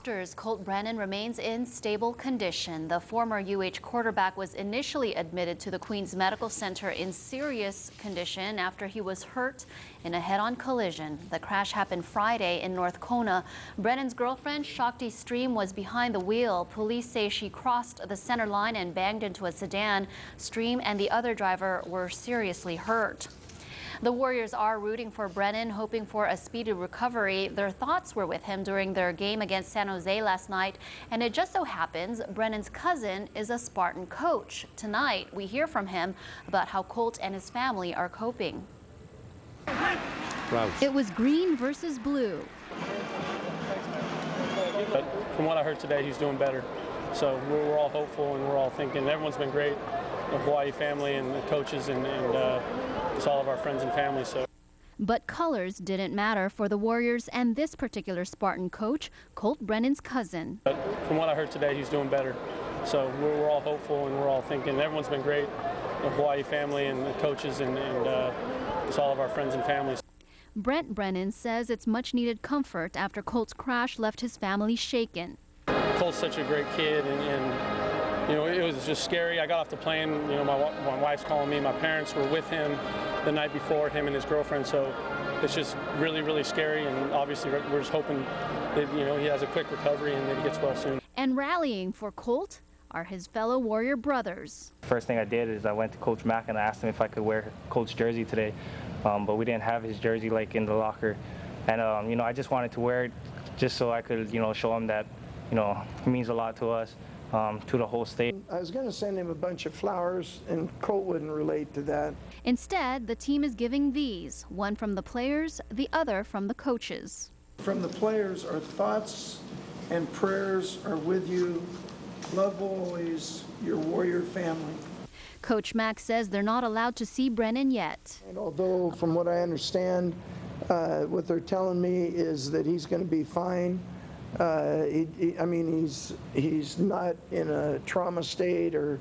doctors, Colt Brennan remains in stable condition. The former UH quarterback was initially admitted to the Queens Medical Center in serious condition after he was hurt in a head-on collision. The crash happened Friday in North Kona. Brennan's girlfriend, Shakti Stream, was behind the wheel. Police say she crossed the center line and banged into a sedan. Stream and the other driver were seriously hurt. The Warriors are rooting for Brennan, hoping for a speedy recovery. Their thoughts were with him during their game against San Jose last night, and it just so happens Brennan's cousin is a Spartan coach. Tonight, we hear from him about how Colt and his family are coping. It was green versus blue. But from what I heard today, he's doing better. So we're all hopeful, and we're all thinking everyone's been great, the Hawaii family and the coaches and it's all of our friends and family. So. But colors didn't matter for the Warriors and this particular Spartan coach, Colt Brennan's cousin. But from what I heard today, he's doing better. So we're all hopeful, and we're all thinking everyone's been great, the Hawaii family and the coaches and it's all of our friends and family. Brent Brennan says it's much needed comfort after Colt's crash left his family shaken. Colt's such a great kid, and you know, it was just scary. I got off the plane, you know, my wife's calling me. My parents were with him the night before, him and his girlfriend, so it's just really, really scary, and obviously we're just hoping that, you know, he has a quick recovery and that he gets well soon. And rallying for Colt are his fellow Warrior brothers. First thing I did is I went to Coach Mack and I asked him if I could wear Colt's jersey today, but we didn't have his jersey like in the locker, and you know, I just wanted to wear it just so I could, you know, show him that, you know, it means a lot to us. To the whole state. I was going to send him a bunch of flowers, and Colt wouldn't relate to that. Instead, the team is giving these, one from the players, the other from the coaches. From the players, our thoughts and prayers are with you. Love always, your Warrior family. Coach Mack says they're not allowed to see Brennan yet. And although, from what I understand, what they're telling me is that he's going to be fine. I mean, he's not in a trauma state, or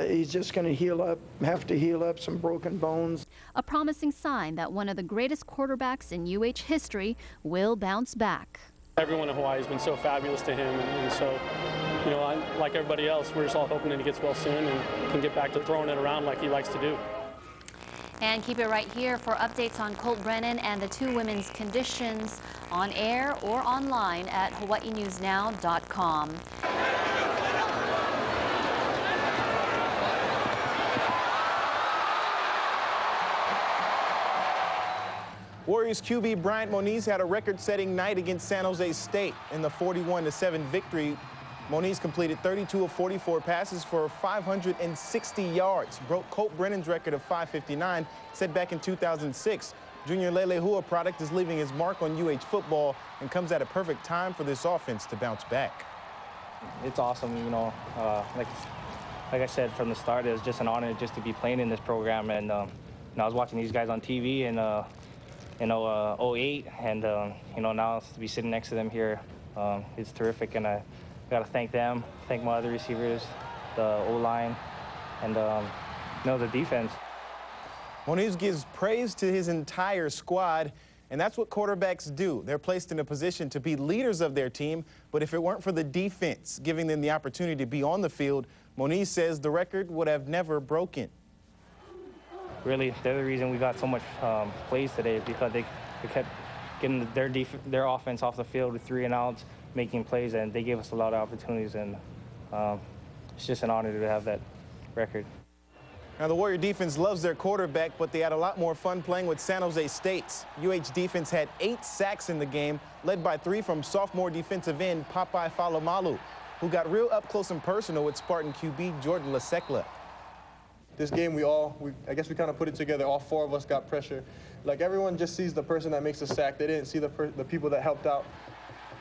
he's just going to have to heal up some broken bones. A promising sign that one of the greatest quarterbacks in UH history will bounce back. Everyone in Hawaii has been so fabulous to him, and so, you know, like everybody else, we're just all hoping that he gets well soon and can get back to throwing it around like he likes to do. And keep it right here for updates on Colt Brennan and the two women's conditions on air or online at hawaiinewsnow.com. Warriors QB Bryant Moniz had a record-setting night against San Jose State. In the 41-7 victory, Moniz completed 32 of 44 passes for 560 yards, broke Colt Brennan's record of 559 set back in 2006. Junior Lelehua product is leaving his mark on UH football and comes at a perfect time for this offense to bounce back. It's awesome, you know, like I said from the start, it was just an honor just to be playing in this program, and you know, I was watching these guys on TV in 08, and you know, now to be sitting next to them here, it's terrific, and I got to thank them, thank my other receivers, the O-line, and you know, the defense. Moniz gives praise to his entire squad, and that's what quarterbacks do. They're placed in a position to be leaders of their team, but if it weren't for the defense giving them the opportunity to be on the field, Moniz says the record would have never broken. Really, they're the reason we got so much plays today, because they kept getting their offense off the field with 3 and outs, making plays, and they gave us a lot of opportunities, and it's just an honor to have that record. Now, the Warrior defense loves their quarterback, but they had a lot more fun playing with San Jose State's. UH defense had 8 sacks in the game, led by 3 from sophomore defensive end Papai Falomalu, who got real up close and personal with Spartan QB Jordan Lasekla. This game, I guess we kind of put it together. All 4 of us got pressure. Like, everyone just sees the person that makes the sack. They didn't see the people that helped out.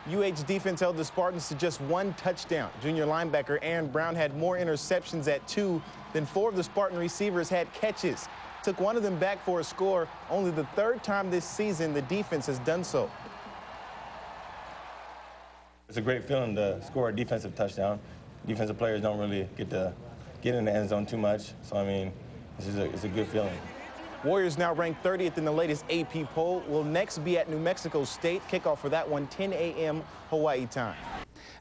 UH defense held the Spartans to just 1 touchdown. Junior linebacker Aaron Brown had more interceptions at 2 than 4 of the Spartan receivers had catches. Took one of them back for a score, only the 3rd time this season the defense has done so. It's a great feeling to score a defensive touchdown. Defensive players don't really get to get in the end zone too much, so I mean, it's a good feeling. Warriors now ranked 30th in the latest AP poll. Will next be at New Mexico State. Kickoff for that one, 10 a.m. Hawaii time.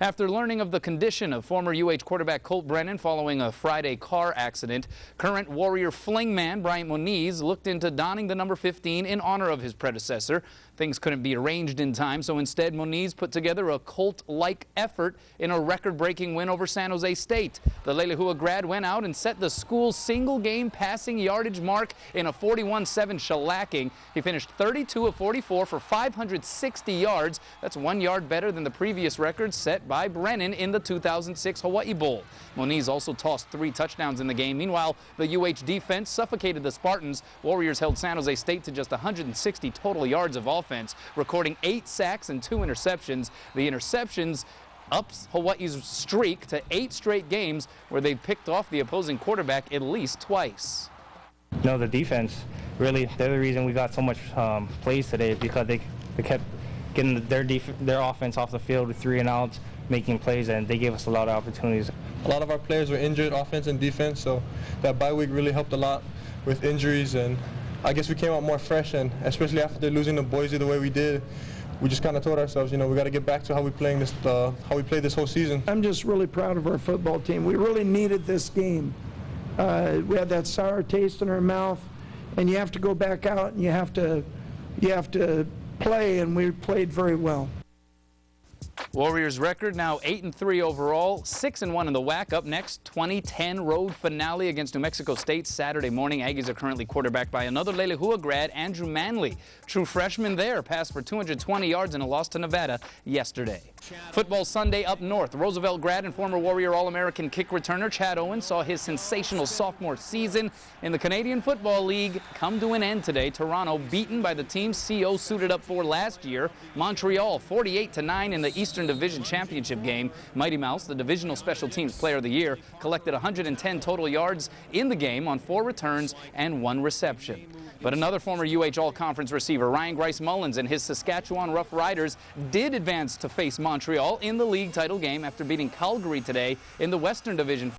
After learning of the condition of former UH quarterback Colt Brennan following a Friday car accident, current Warrior fling man Bryant Moniz looked into donning the number 15 in honor of his predecessor. Things couldn't be arranged in time, so instead Moniz put together a Colt-like effort in a record-breaking win over San Jose State. The Lelehua grad went out and set the school's single-game passing yardage mark in a 41-7 shellacking. He finished 32 of 44 for 560 yards. That's 1 yard better than the previous record set by Brennan in the 2006 Hawaii Bowl. Moniz also tossed 3 touchdowns in the game. Meanwhile, the UH defense suffocated the Spartans. Warriors held San Jose State to just 160 total yards of offense, recording 8 sacks and 2 interceptions. The interceptions ups Hawaii's streak to 8 straight games where they picked off the opposing quarterback at least twice. No, the defense, really, they're the reason we got so much plays today, because they kept getting their offense off the field with 3 and outs, making plays, and they gave us a lot of opportunities. A lot of our players were injured, offense and defense, so that bye week really helped a lot with injuries, and I guess we came out more fresh, and especially after losing to Boise the way we did, we just kind of told ourselves, we got to get back to how we played this whole season. I'm just really proud of our football team. We really needed this game. We had that sour taste in our mouth, and you have to go back out and you have to play, and we played very well. Warriors record now 8-3 overall, 6-1 in the WAC. Up next, 2010 road finale against New Mexico State Saturday morning. Aggies are currently quarterbacked by another Lelehua grad, Andrew Manley. True freshman there, passed for 220 yards in a loss to Nevada yesterday. Football Sunday up north. Roosevelt grad and former Warrior All-American kick returner Chad Owen saw his sensational sophomore season in the Canadian Football League come to an end today. Toronto beaten by the team CO suited up for last year. Montreal 48-9 in the Eastern Division Championship game. Mighty Mouse, the Divisional Special Teams Player of the Year, collected 110 total yards in the game on 4 returns and 1 reception. But another former UH All-Conference receiver, Ryan Grice-Mullins, and his Saskatchewan Rough Riders did advance to face Montreal in the league title game after beating Calgary today in the Western Division.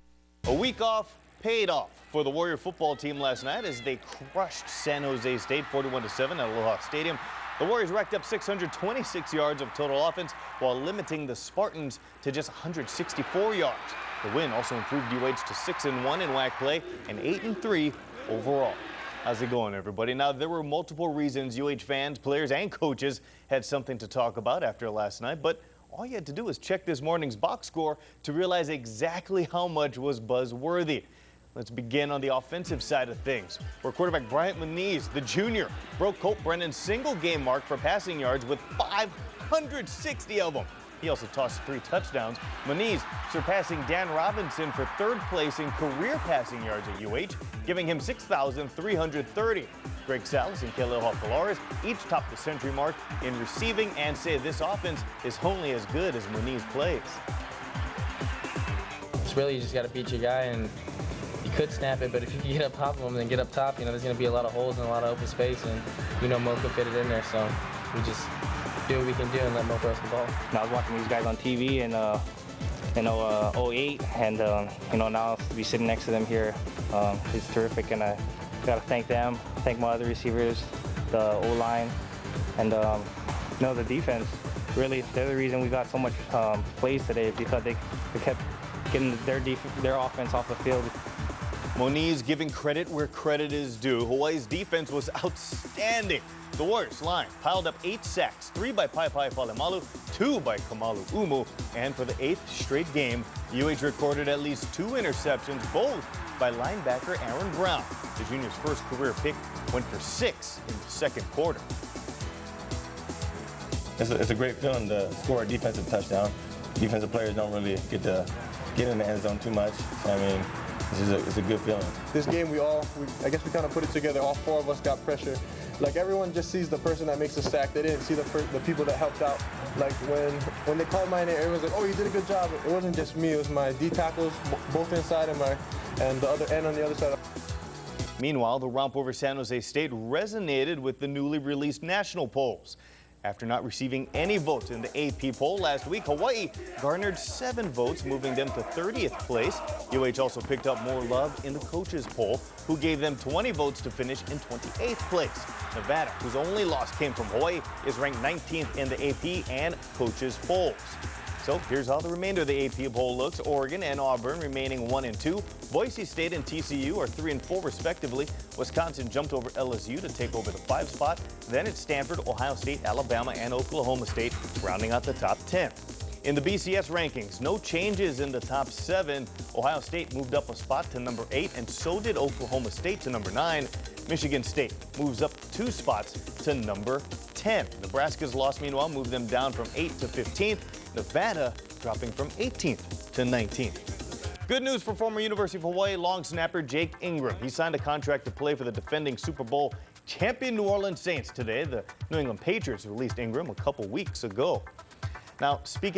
A week off paid off for the Warrior football team last night as they crushed San Jose State 41-7 at Aloha Stadium. The Warriors racked up 626 yards of total offense while limiting the Spartans to just 164 yards. The win also improved UH to 6-1 in WAC play and 8-3 overall. How's it going, everybody? Now, there were multiple reasons UH fans, players, and coaches had something to talk about after last night, but all you had to do was check this morning's box score to realize exactly how much was buzzworthy. Let's begin on the offensive side of things, where quarterback Bryant Moniz, the junior, broke Colt Brennan's single-game mark for passing yards with 560 of them. He also tossed 3 touchdowns. Moniz surpassing Dan Robinson for 3rd place in career passing yards at UH, giving him 6,330. Greg Salas and Keleho Polaris each topped the century mark in receiving and say this offense is only as good as Moniz plays. It's really, you just got to beat your guy, and you could snap it, but if you can get up top of him and get up top, there's going to be a lot of holes and a lot of open space, and Mo could fit it in there, so we just do what we can do and let Mo throw us the ball. I was watching these guys on TV in 08, and now to be sitting next to them here, it's terrific, and I got to thank them, thank my other receivers, the O-line, and the defense. Really, they're the reason we got so much plays today, because they kept getting their offense off the field. Moniz giving credit where credit is due. Hawaii's defense was outstanding. The Warriors line piled up 8 sacks, 3 by Paipai Falemalu, 2 by Kamalu Umu, and for the 8th straight game, UH recorded at least 2 interceptions, both by linebacker Aaron Brown. The junior's first career pick went for 6 in the 2nd quarter. It's a great feeling to score a defensive touchdown. Defensive players don't really get to get in the end zone too much. So, it's a good feeling. This game, I guess we kind of put it together. All 4 of us got pressure. Like, everyone just sees the person that makes the sack. They didn't see the people that helped out. Like, when they called my name, everyone's like, oh, you did a good job. It wasn't just me. It was my D tackles, both inside and the other end on the other side. Meanwhile, the romp over San Jose State resonated with the newly released national polls. After not receiving any votes in the AP poll last week, Hawaii garnered 7 votes, moving them to 30th place. UH also picked up more love in the coaches poll, who gave them 20 votes to finish in 28th place. Nevada, whose only loss came from Hawaii, is ranked 19th in the AP and coaches polls. So here's how the remainder of the AP poll looks. Oregon and Auburn remaining 1 and 2. Boise State and TCU are 3 and 4 respectively. Wisconsin jumped over LSU to take over the 5 spot. Then it's Stanford, Ohio State, Alabama, and Oklahoma State rounding out the top 10. In the BCS rankings, no changes in the top 7. Ohio State moved up a spot to number 8, and so did Oklahoma State to number 9. Michigan State moves up 2 spots to number 10. Nebraska's loss, meanwhile, moved them down from 8th to 15th. Nevada dropping from 18th to 19th. Good news for former University of Hawaii long snapper Jake Ingram. He signed a contract to play for the defending Super Bowl champion New Orleans Saints today. The New England Patriots released Ingram a couple weeks ago. Now, speaking of